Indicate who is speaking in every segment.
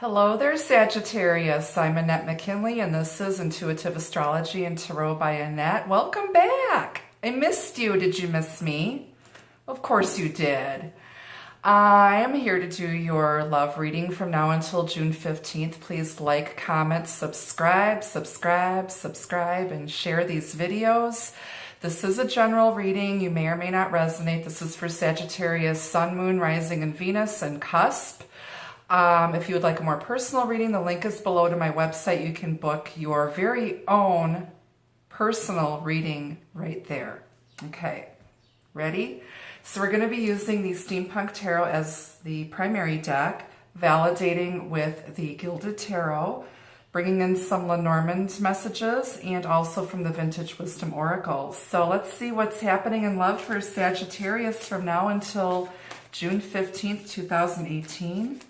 Speaker 1: Hello there, Sagittarius. I'm Annette McKinley, and this is Intuitive Astrology and Tarot by Annette. Welcome back. I missed you. Did you miss me? Of course you did. I am here to do your love reading from now until June 15th. Please like, comment, subscribe, and share these videos. This is a general reading. You may or may not resonate. This is for Sagittarius, Sun, Moon, Rising, and Venus, and Cusp. If you would like a more personal reading, the link is below to my website. You can book your very own personal reading right there. Okay, ready? So we're going to be using the Steampunk Tarot as the primary deck, validating with the Gilded Tarot, bringing in some Lenormand messages, and also from the Vintage Wisdom Oracle. So let's see what's happening in love for Sagittarius from now until June 15th, 2018.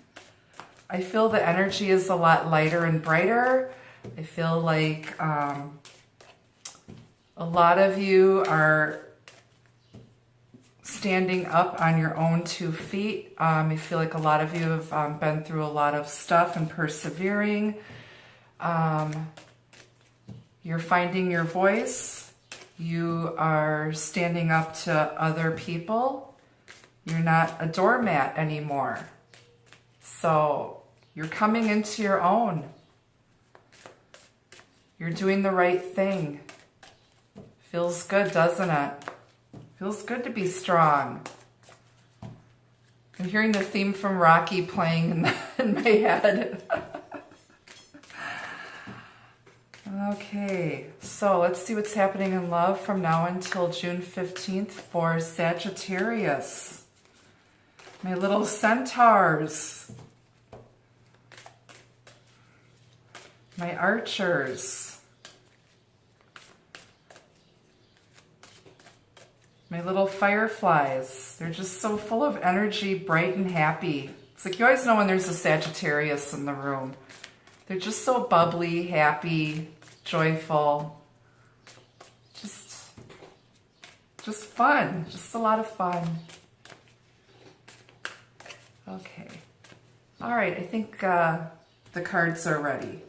Speaker 1: I feel the energy is a lot lighter and brighter. I feel like a lot of you are standing up on your own 2 feet. I feel like a lot of you have been through a lot of stuff and persevering. You're finding your voice. You are standing up to other people. You're not a doormat anymore. So you're coming into your own. You're doing the right thing. Feels good, doesn't it? Feels good to be strong. I'm hearing the theme from Rocky playing in my head. Okay, so let's see what's happening in love from now until June 15th for Sagittarius. My little centaurs. My archers. My little fireflies. They're just so full of energy, bright and happy. It's like you always know when there's a Sagittarius in the room. They're just so bubbly, happy, joyful. Just fun. Just a lot of fun. Okay. All right, I think the cards are ready.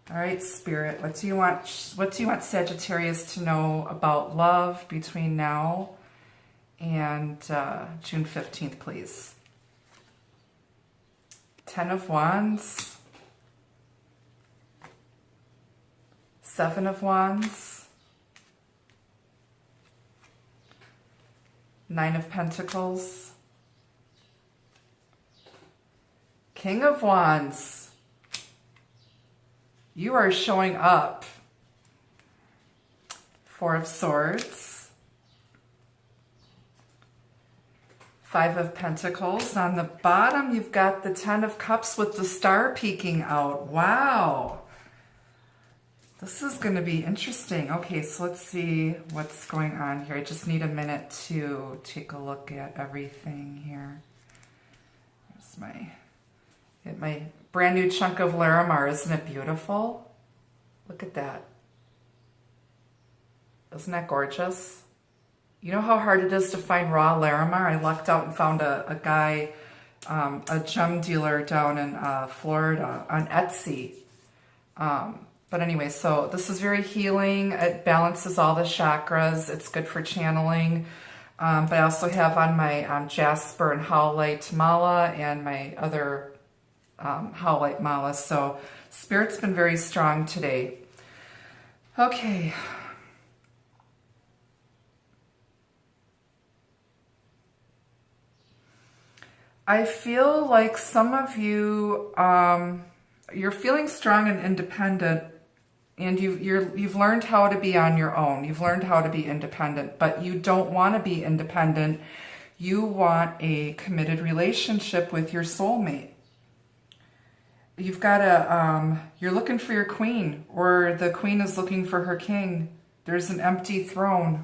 Speaker 1: All right, Spirit, what do you want Sagittarius to know about love between now and June 15th, please? 10 of Wands, 7 of Wands, 9 of Pentacles, King of Wands. You are showing up. 4 of Swords, 5 of Pentacles. On the bottom, you've got the 10 of Cups with the star peeking out. Wow. This is going to be interesting. Okay, so let's see what's going on here. I just need a minute to take a look at everything here. Here's my brand new chunk of Larimar. Isn't it beautiful? Look at that. Isn't that gorgeous? You know how hard it is to find raw Larimar? I lucked out and found a guy, a gem dealer down in Florida on Etsy. But anyway, so this is very healing. It balances all the chakras. It's good for channeling. But I also have on my Jasper and Howlite Mala and my other Howlite Mala. So Spirit's been very strong today. Okay. I feel like some of you, you're feeling strong and independent, and you've learned how to be on your own. You've learned how to be independent, but you don't want to be independent. You want a committed relationship with your soulmate. You've got you're looking for your queen, or the queen is looking for her king. There's an empty throne.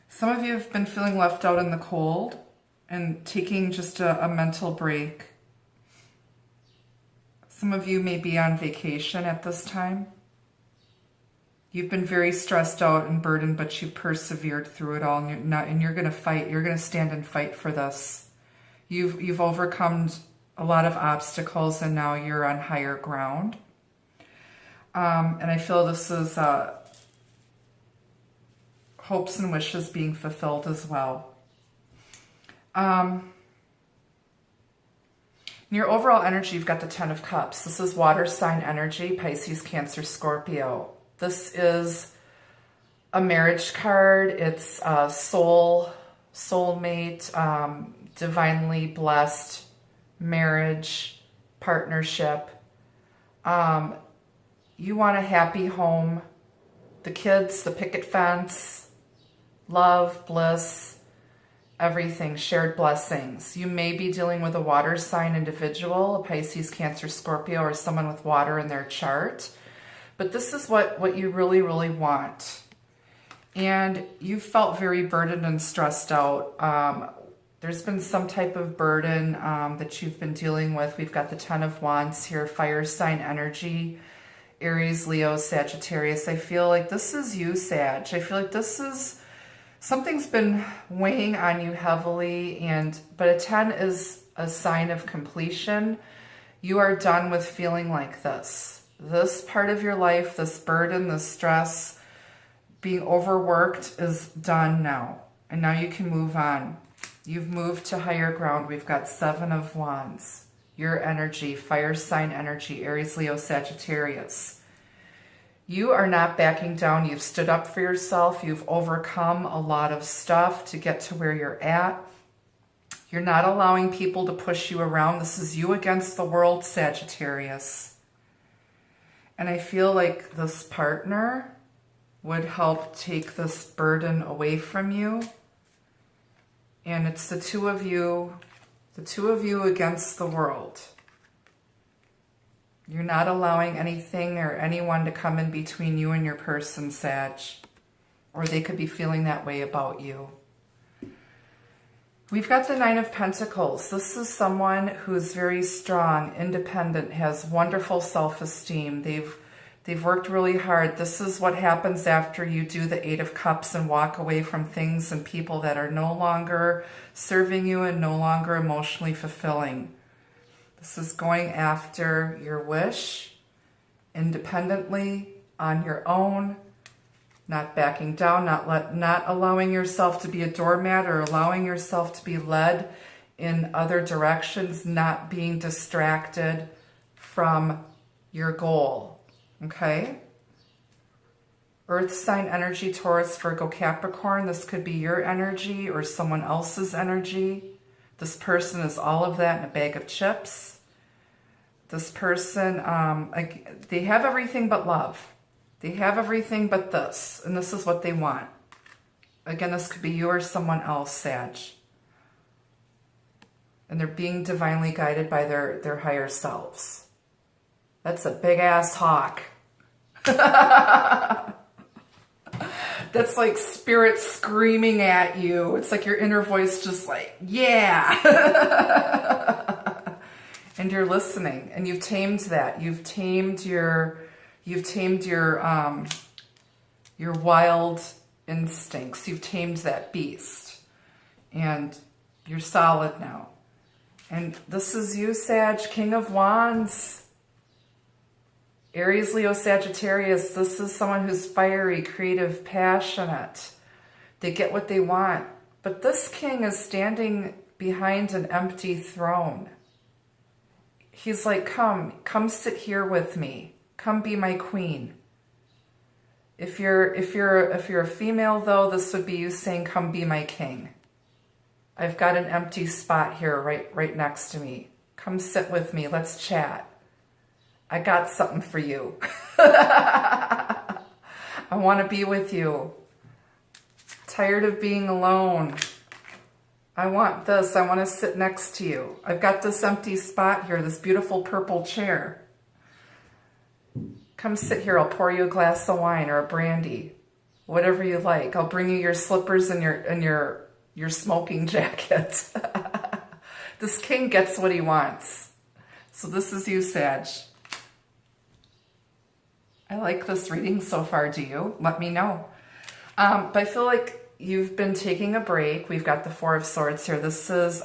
Speaker 1: Some of you have been feeling left out in the cold and taking just a mental break. Some of you may be on vacation at this time. You've been very stressed out and burdened, but you've persevered through it all, and you're going to fight. You're going to stand and fight for this. You've overcome a lot of obstacles, and now you're on higher ground. And I feel this is hopes and wishes being fulfilled as well. In your overall energy, you've got the 10 of Cups. This is water sign energy, Pisces, Cancer, Scorpio. This is a marriage card. It's a soulmate, divinely blessed marriage, partnership. You want a happy home, the kids, the picket fence, love, bliss, everything, shared blessings. You may be dealing with a water sign individual, a Pisces, Cancer, Scorpio, or someone with water in their chart. But this is what you really, really want. And you felt very burdened and stressed out. There's been some type of burden that you've been dealing with. We've got the 10 of Wands here, fire sign energy, Aries, Leo, Sagittarius. I feel like this is you, Sag. I feel like this is, something's been weighing on you heavily, but a 10 is a sign of completion. You are done with feeling like this. This part of your life, this burden, this stress, being overworked is done now. And now you can move on. You've moved to higher ground. We've got 7 of Wands. Your energy, fire sign energy, Aries, Leo, Sagittarius. You are not backing down. You've stood up for yourself. You've overcome a lot of stuff to get to where you're at. You're not allowing people to push you around. This is you against the world, Sagittarius. And I feel like this partner would help take this burden away from you. And it's the two of you against the world. You're not allowing anything or anyone to come in between you and your person, Sag. Or they could be feeling that way about you. We've got the 9 of Pentacles. This is someone who's very strong, independent, has wonderful self-esteem. They've worked really hard. This is what happens after you do the 8 of Cups and walk away from things and people that are no longer serving you and no longer emotionally fulfilling. This is going after your wish, independently, on your own, not backing down, not allowing yourself to be a doormat or allowing yourself to be led in other directions, not being distracted from your goal, okay? Earth sign energy, Taurus, Virgo, Capricorn. This could be your energy or someone else's energy. This person is all of that in a bag of chips. This person, they have everything but love. They have everything but this, and this is what they want. Again, this could be you or someone else, Sag. And they're being divinely guided by their higher selves. That's a big-ass hawk. That's like spirit screaming at you. It's like your inner voice just like, yeah. And you're listening, and you've tamed that. You've tamed your wild instincts. You've tamed that beast, and you're solid now. And this is you, Sag, King of Wands. Aries, Leo, Sagittarius. This is someone who's fiery, creative, passionate. They get what they want. But this king is standing behind an empty throne. He's like, come sit here with me. Come be my queen. If you're a female though, this would be you saying, come be my king. I've got an empty spot here right next to me. Come sit with me. Let's chat. I got something for you. I want to be with you. Tired of being alone. I want this. I want to sit next to you. I've got this empty spot here, this beautiful purple chair. Come sit here. I'll pour you a glass of wine or a brandy, whatever you like. I'll bring you your slippers and your smoking jacket. This king gets what he wants. So this is you, Sag. I like this reading so far. Do you? Let me know. But I feel like you've been taking a break. We've got the Four of Swords here. This is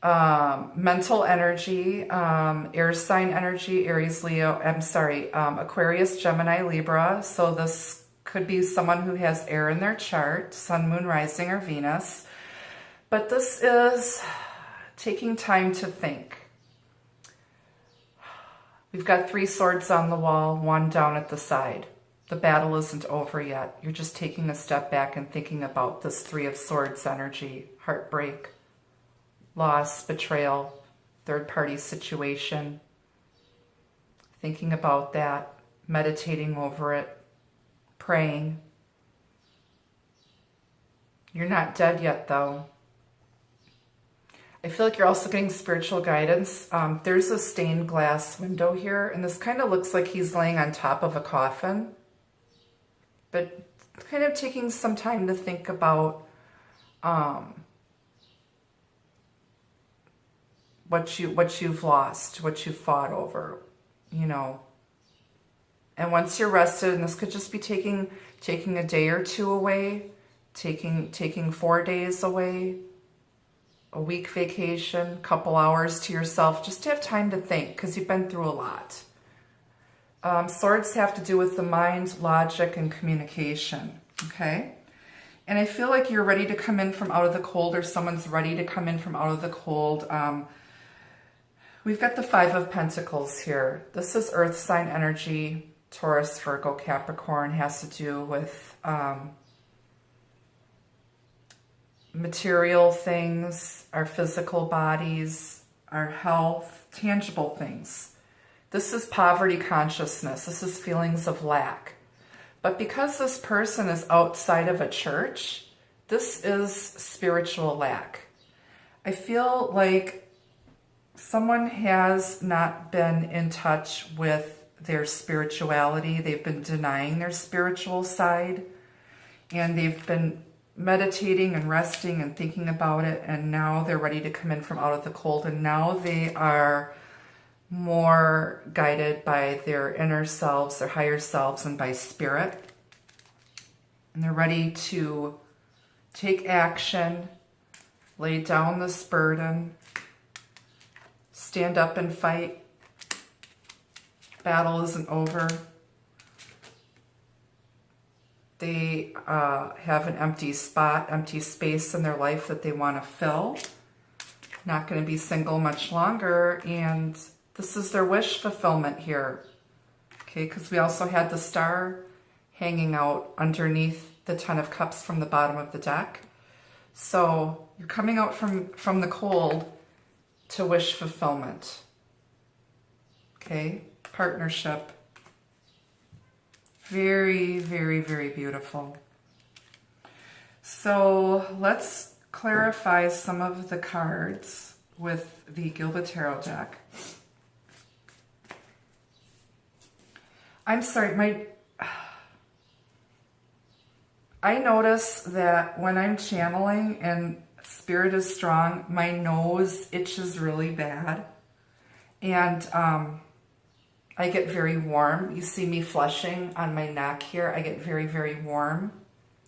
Speaker 1: mental energy, air sign energy, Aries, Leo, Aquarius, Gemini, Libra. So this could be someone who has air in their chart, Sun, Moon, Rising, or Venus. But this is taking time to think. We've got 3 swords on the wall, 1 down at the side. The battle isn't over yet. You're just taking a step back and thinking about this 3 of Swords energy, heartbreak, loss, betrayal, third-party situation. Thinking about that, meditating over it, praying. You're not dead yet, though. I feel like you're also getting spiritual guidance. There's a stained glass window here, and this kind of looks like he's laying on top of a coffin. But kind of taking some time to think about what you've lost, what you've fought over, you know. And once you're rested, and this could just be taking a day or 2 away, taking 4 days away, a week vacation, couple hours to yourself, just to have time to think, because you've been through a lot. Swords have to do with the mind, logic, and communication, okay? And I feel like you're ready to come in from out of the cold, or someone's ready to come in from out of the cold. We've got the 5 of Pentacles here. This is earth sign energy, Taurus, Virgo, Capricorn, has to do with material things, our physical bodies, our health, tangible things. This is poverty consciousness. This is feelings of lack. But because this person is outside of a church, this is spiritual lack. I feel like someone has not been in touch with their spirituality. They've been denying their spiritual side, and they've been meditating and resting and thinking about it, and now they're ready to come in from out of the cold, and now they are more guided by their inner selves, their higher selves, and by spirit. And they're ready to take action, lay down this burden, stand up and fight. Battle isn't over. They have an empty spot, empty space in their life that they want to fill. Not going to be single much longer, and this is their wish fulfillment here. Okay, because we also had the star hanging out underneath the 10 of Cups from the bottom of the deck. So you're coming out from the cold to wish fulfillment. Okay, partnership. Very, very, very beautiful. So let's clarify some of the cards with the Gilbert Tarot deck. I'm sorry, I notice that when I'm channeling and spirit is strong, my nose itches really bad. And I get very warm. You see me flushing on my neck here. I get very, very warm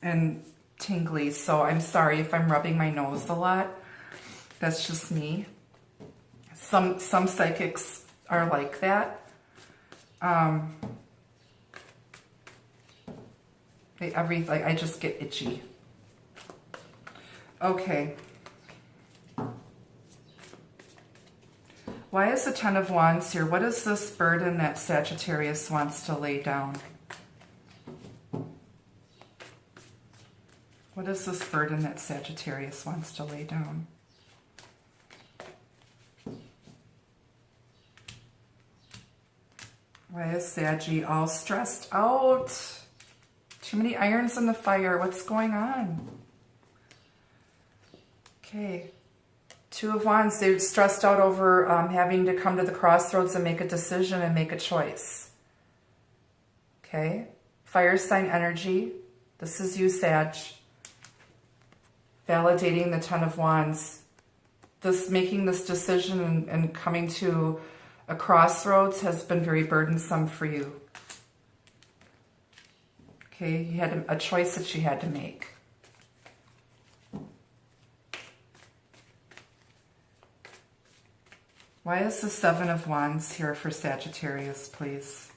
Speaker 1: and tingly. So I'm sorry if I'm rubbing my nose a lot. That's just me. Some psychics are like that. I just get itchy. Okay. Why is the 10 of Wands here? What is this burden that Sagittarius wants to lay down? What is this burden that Sagittarius wants to lay down? Why is Saggy all stressed out? Too many irons in the fire. What's going on? Okay. 2 of Wands, they're stressed out over having to come to the crossroads and make a decision and make a choice. Okay. Fire sign energy. This is you, Sag. Validating the 10 of Wands. Making this decision and coming to a crossroads has been very burdensome for you. Okay, you had a choice that you had to make. Why is the Seven of Wands here for Sagittarius, please?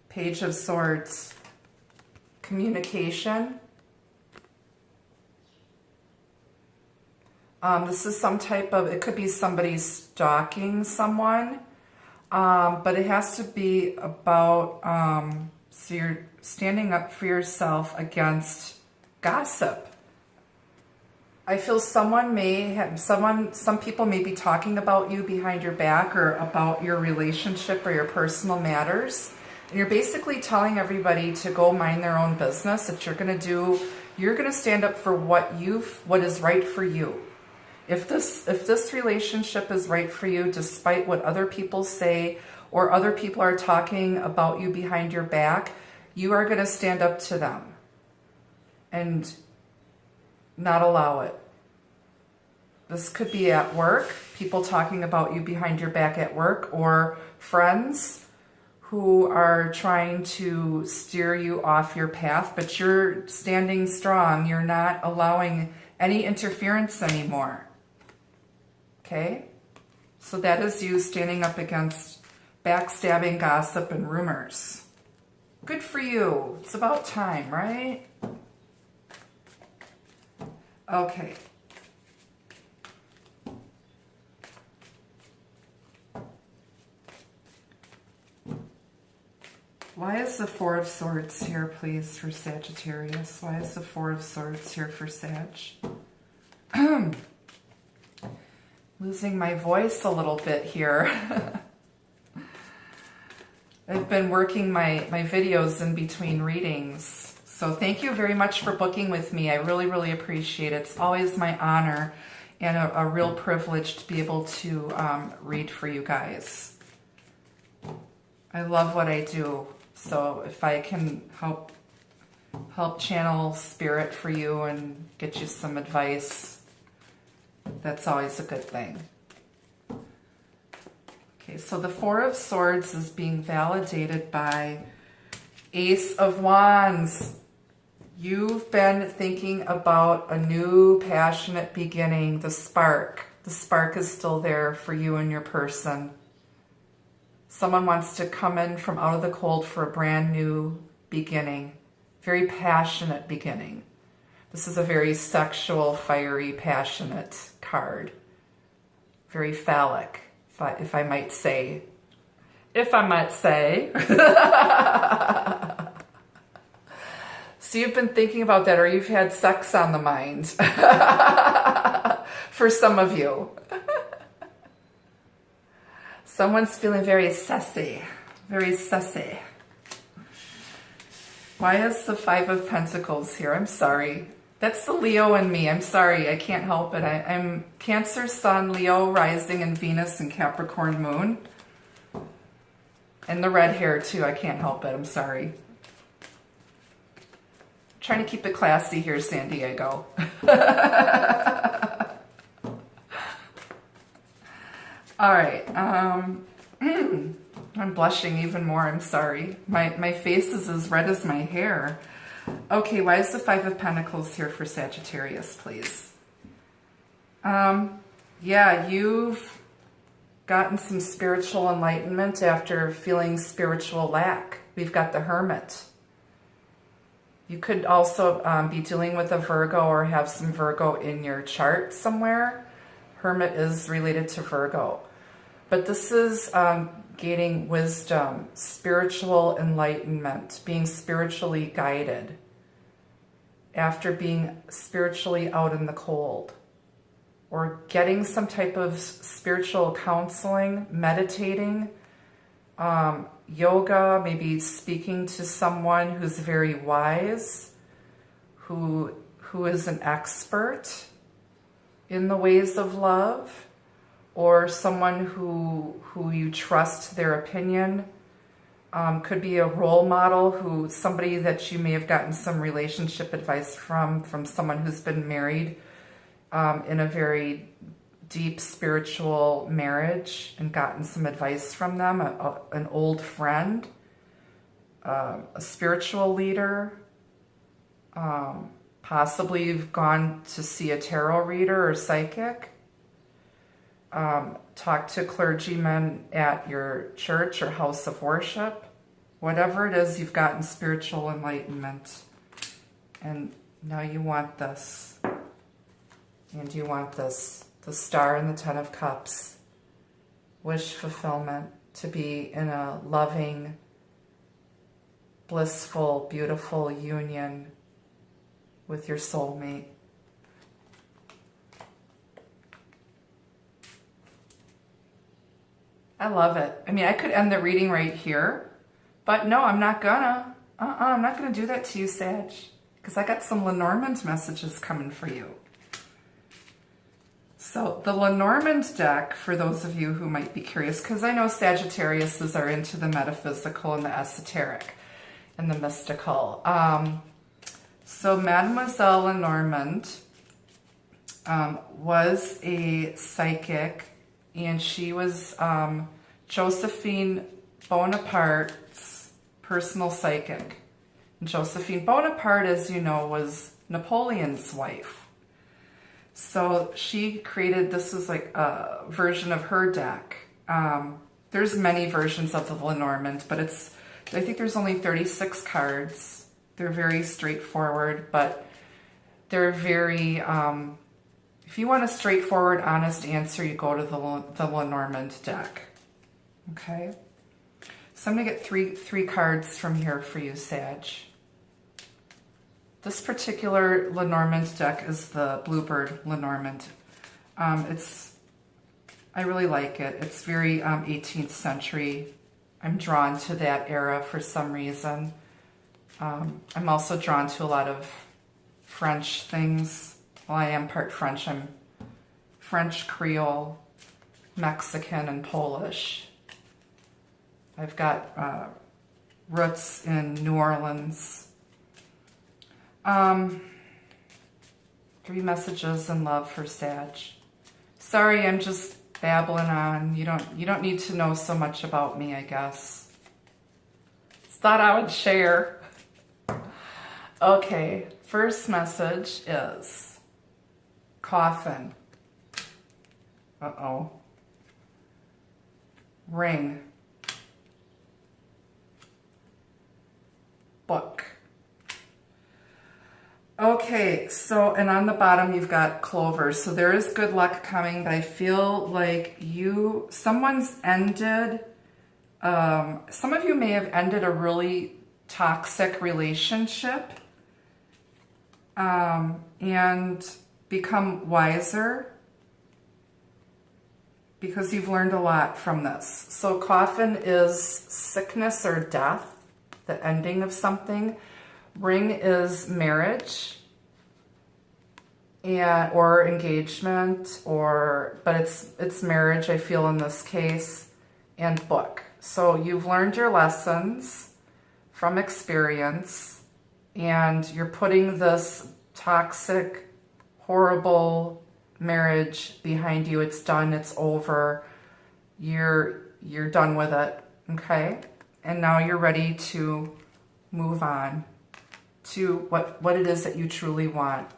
Speaker 1: Page of Swords, communication. This is some type of, it could be somebody stalking someone, but it has to be about, so you're standing up for yourself against gossip. I feel someone may have, some people may be talking about you behind your back or about your relationship or your personal matters. And you're basically telling everybody to go mind their own business, that you're going to stand up for what is right for you. If this relationship is right for you, despite what other people say or other people are talking about you behind your back, you are going to stand up to them and not allow it. This could be at work, people talking about you behind your back at work, or friends who are trying to steer you off your path, but you're standing strong. You're not allowing any interference anymore. Okay? So that is you standing up against backstabbing, gossip, and rumors. Good for you. It's about time, right? Okay. Why is the Four of Swords here, please, for Sagittarius? Why is the Four of Swords here for Sag? Losing my voice a little bit here. I've been working my videos in between readings. So thank you very much for booking with me. I really, really appreciate it. It's always my honor and a real privilege to be able to read for you guys. I love what I do. So if I can help channel spirit for you and get you some advice, that's always a good thing. Okay, so the Four of Swords is being validated by Ace of Wands. You've been thinking about a new passionate beginning, the spark. The spark is still there for you and your person. Someone wants to come in from out of the cold for a brand new beginning. Very passionate beginning. This is a very sexual, fiery, passionate card. Very phallic, if I might say. If I might say. So you've been thinking about that, or you've had sex on the mind. For some of you. Someone's feeling very sussy. Very sussy. Why is the Five of Pentacles here? I'm sorry. That's the Leo in me. I'm sorry. I can't help it. I'm Cancer, Sun, Leo, Rising, and Venus, and Capricorn, Moon. And the red hair, too. I can't help it. I'm sorry. Trying to keep it classy here, San Diego. All right. I'm blushing even more. I'm sorry. My face is as red as my hair. Okay, why is the Five of Pentacles here for Sagittarius, please? Yeah, you've gotten some spiritual enlightenment after feeling spiritual lack. We've got the Hermit. You could also be dealing with a Virgo or have some Virgo in your chart somewhere. Hermit is related to Virgo. But this is gaining wisdom, spiritual enlightenment, being spiritually guided after being spiritually out in the cold, or getting some type of spiritual counseling, meditating, yoga, maybe speaking to someone who's very wise, who is an expert in the ways of love, or someone who you trust their opinion. Could be a role model, somebody that you may have gotten some relationship advice from someone who's been married in a very deep spiritual marriage and gotten some advice from them, an old friend, a spiritual leader. Possibly you've gone to see a tarot reader or psychic. Talk to clergymen at your church or house of worship. Whatever it is, you've gotten spiritual enlightenment. And now you want this. And you want this. The Star and the Ten of Cups. Wish fulfillment. To be in a loving, blissful, beautiful union with your soulmate. I love it. I mean, I could end the reading right here, but no, I'm not gonna. I'm not gonna do that to you, Sag, because I got some Lenormand messages coming for you. So the Lenormand deck, for those of you who might be curious, because I know Sagittariuses are into the metaphysical and the esoteric and the mystical. So Mademoiselle Lenormand was a psychic, and she was Josephine Bonaparte's personal psychic. And Josephine Bonaparte, as you know, was Napoleon's wife. So she created, this was like a version of her deck. There's many versions of the Lenormand, but I think there's only 36 cards. They're very straightforward, but they're very, if you want a straightforward, honest answer, you go to the Lenormand deck. Okay? So I'm going to get three cards from here for you, Sag. This particular Lenormand deck is the Bluebird Lenormand. I really like it. It's very 18th century. I'm drawn to that era for some reason. I'm also drawn to a lot of French things. Well, I am part French. I'm French, Creole, Mexican, and Polish. I've got roots in New Orleans. 3 messages in love for Sag. Sorry, I'm just babbling on. You don't need to know so much about me, I guess. Just thought I would share. Okay, first message is coffin. Uh-oh. Ring. Book. Okay, so, and on the bottom you've got clover. So there is good luck coming, but I feel like someone's ended, some of you may have ended a really toxic relationship and become wiser because you've learned a lot from this. So coffin is sickness or death, the ending of something. Ring is marriage or engagement, but it's marriage, I feel, in this case, and book. So you've learned your lessons from experience, and you're putting this toxic, horrible marriage behind you. It's done, it's over. You're done with it, okay? And now you're ready to move on to what it is that you truly want.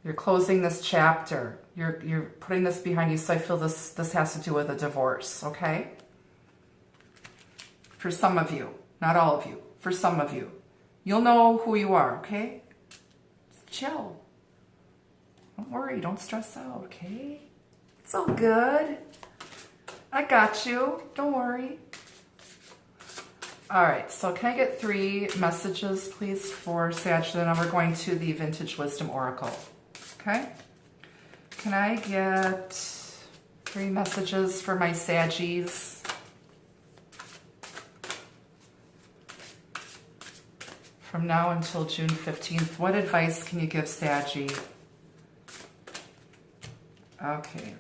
Speaker 1: You're closing this chapter. You're putting this behind you. So I feel this has to do with a divorce, okay? For some of you, not all of you, for some of you. You'll know who you are, okay? Just chill. Don't worry, don't stress out, okay? It's all good. I got you, don't worry. All right, so can I get 3 messages, please, for Sag? Then we're going to the Vintage Wisdom Oracle, okay? Can I get 3 messages for my Saggies? From now until June 15th, what advice can you give Saggy? Okay.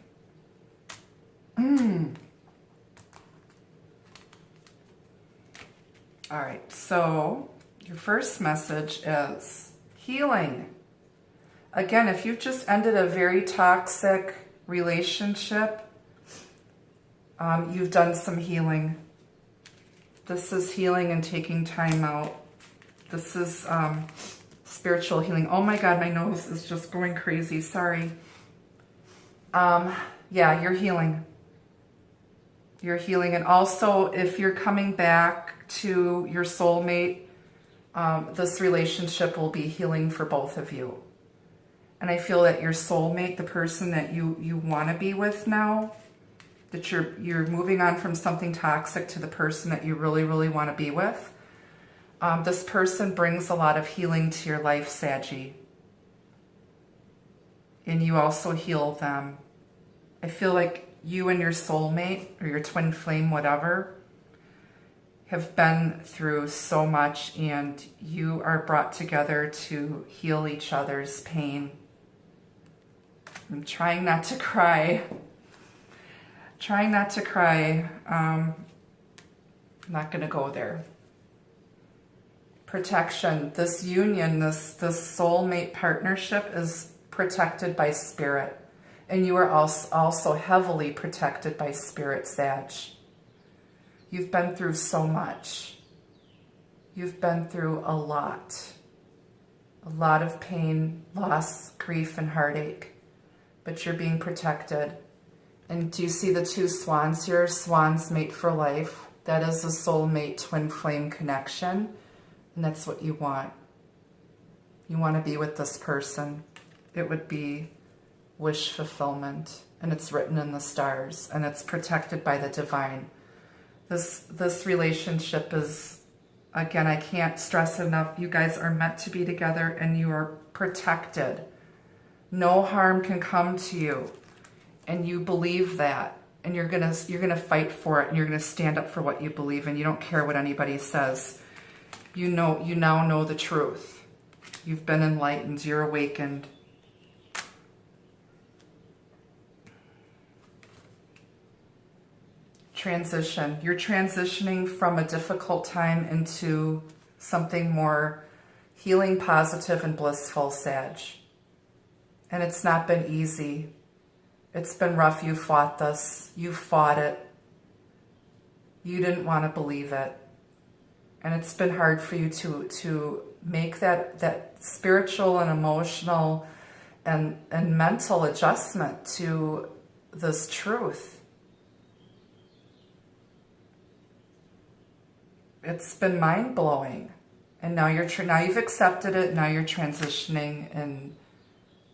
Speaker 1: All right, so your first message is healing. Again, if you've just ended a very toxic relationship, you've done some healing. This is healing and taking time out. This is spiritual healing. Oh my God, my nose is just going crazy. Sorry. Yeah, you're healing. You're healing. And also, if you're coming back to your soulmate, this relationship will be healing for both of you. And I feel that your soulmate, the person that you want to be with now, that you're moving on from something toxic to the person that you really, really want to be with. This person brings a lot of healing to your life, Saggy. And you also heal them. I feel like you and your soulmate, or your twin flame, whatever, have been through so much, and you are brought together to heal each other's pain. I'm trying not to cry. Trying not to cry. I'm not going to go there. Protection. This union, this soulmate partnership is protected by spirit. And you are also heavily protected by spirit, Sag. You've been through so much. You've been through a lot. A lot of pain, loss, grief, and heartache. But you're being protected. And do you see the two swans here? Swans mate for life. That is a soulmate twin flame connection. And that's what you want. You want to be with this person. It would be wish fulfillment. And it's written in the stars. And it's protected by the divine. This relationship is, again, I can't stress enough, you guys are meant to be together and you are protected. No harm can come to you. And you believe that. And you're gonna fight for it, and you're gonna stand up for what you believe, and you don't care what anybody says. You now know the truth. You've been enlightened, you're awakened. Transition. You're transitioning from a difficult time into something more healing, positive, and blissful, Sag. And it's not been easy. It's been rough. You fought this. You fought it. You didn't want to believe it. And it's been hard for you to make that spiritual and emotional and mental adjustment to this truth. It's been mind-blowing. And now you've accepted it. Now you're transitioning and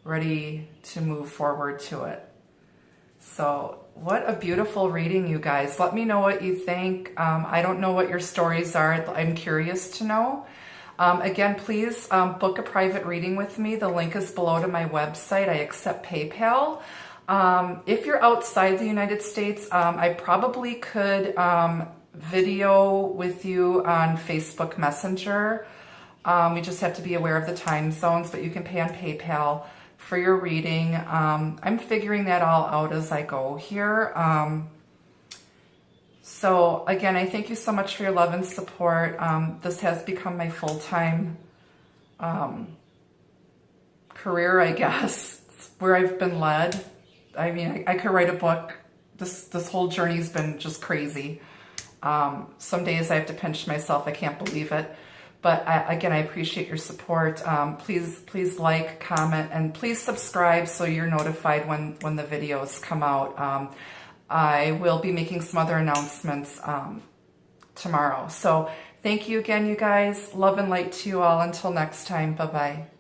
Speaker 1: ready to move forward to it. So what a beautiful reading, you guys. Let me know what you think. I don't know what your stories are. I'm curious to know. Again, please book a private reading with me. The link is below to my website. I accept PayPal. If you're outside the United States, I probably could video with you on Facebook Messenger. We just have to be aware of the time zones, but you can pay on PayPal for your reading. I'm figuring that all out as I go here. So again, I thank you so much for your love and support. This has become my full-time career, I guess. It's where I've been led. I mean, I could write a book. This whole journey's been just crazy. Some days I have to pinch myself. I can't believe it. But again, I appreciate your support. Please like, comment, and please subscribe so you're notified when the videos come out. I will be making some other announcements tomorrow. So thank you again, you guys. Love and light to you all. Until next time. Bye-bye.